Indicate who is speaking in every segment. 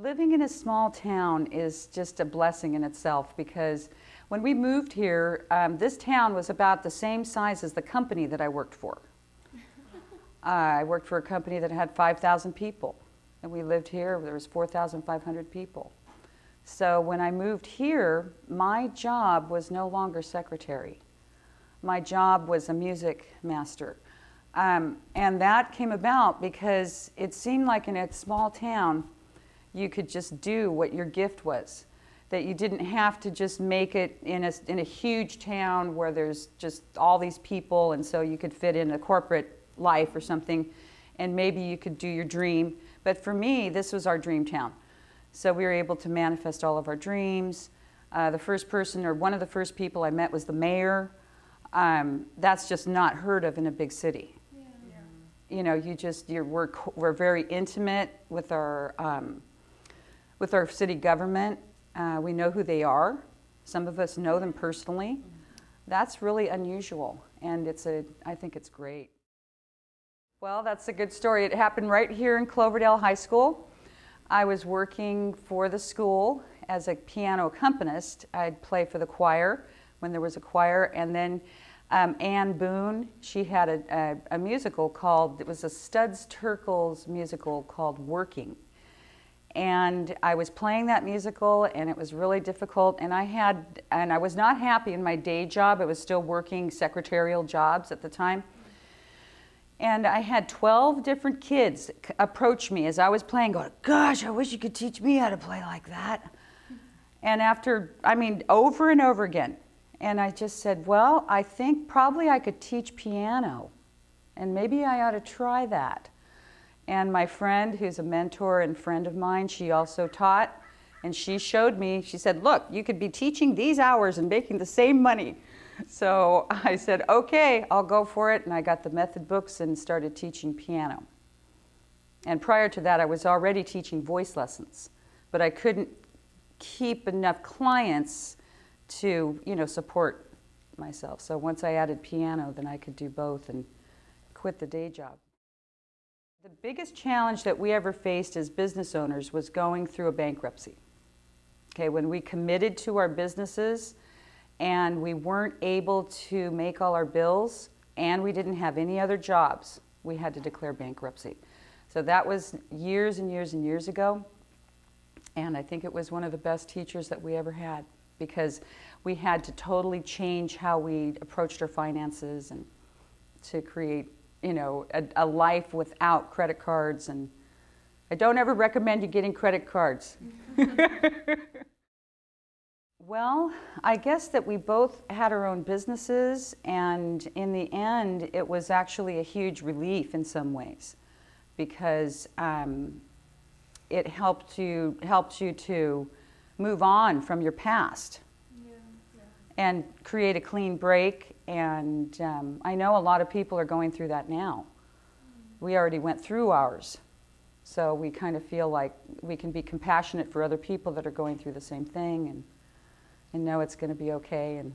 Speaker 1: Living in a small town is just a blessing in itself, because when we moved here, this town was about the same size as the company that I worked for. I worked for a company that had 5,000 people, and we lived here, there was 4,500 people. So when I moved here, my job was no longer secretary. My job was a music master. And that came about because it seemed like in a small town, you could just do what your gift was. That you didn't have to just make it in a huge town where there's just all these people, and so you could fit in a corporate life or something, and maybe you could do your dream. But for me, this was our dream town. So we were able to manifest all of our dreams. The first person, or one of the first people I met, was the mayor. That's just not heard of in a big city. You know, we're very intimate with our city government. We know who they are. Some of us know them personally. That's really unusual, and I think it's great. Well, that's a good story. It happened right here in Cloverdale High School. I was working for the school as a piano accompanist. I'd play for the choir when there was a choir, and then Ann Boone, she had a musical called, it was a Studs Terkel's musical called Working. And I was playing that musical, and it was really difficult, and I was not happy in my day job. I was still working secretarial jobs at the time. And I had 12 different kids approach me as I was playing, going, "Gosh, I wish you could teach me how to play like that." And over and over again. And I just said, well, I think probably I could teach piano, and maybe I ought to try that. And my friend, who's a mentor and friend of mine, she also taught, and she showed me, she said, "Look, you could be teaching these hours and making the same money." So I said, okay, I'll go for it, and I got the method books and started teaching piano. And prior to that, I was already teaching voice lessons, but I couldn't keep enough clients to, support myself. So once I added piano, then I could do both and quit the day job. The biggest challenge that we ever faced as business owners was going through a bankruptcy. Okay, when we committed to our businesses and we weren't able to make all our bills and we didn't have any other jobs, we had to declare bankruptcy. So that was years and years and years ago, and I think it was one of the best teachers that we ever had, because we had to totally change how we approached our finances and to create, a life without credit cards. And I don't ever recommend you getting credit cards. Well, I guess that we both had our own businesses, and in the end, it was actually a huge relief in some ways, because it helped you to move on from your past and create a clean break. And I know a lot of people are going through that now. We already went through ours, so we kind of feel like we can be compassionate for other people that are going through the same thing, and know it's going to be okay. And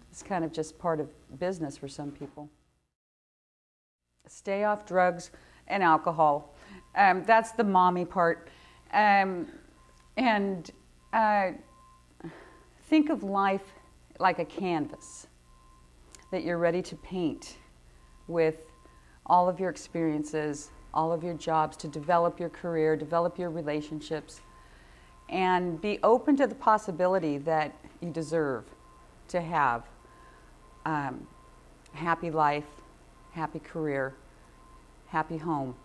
Speaker 1: it's kind of just part of business for some people. Stay off drugs and alcohol. That's the mommy part. Think of life like a canvas that you're ready to paint with all of your experiences, all of your jobs, to develop your career, develop your relationships, and be open to the possibility that you deserve to have happy life, happy career, happy home.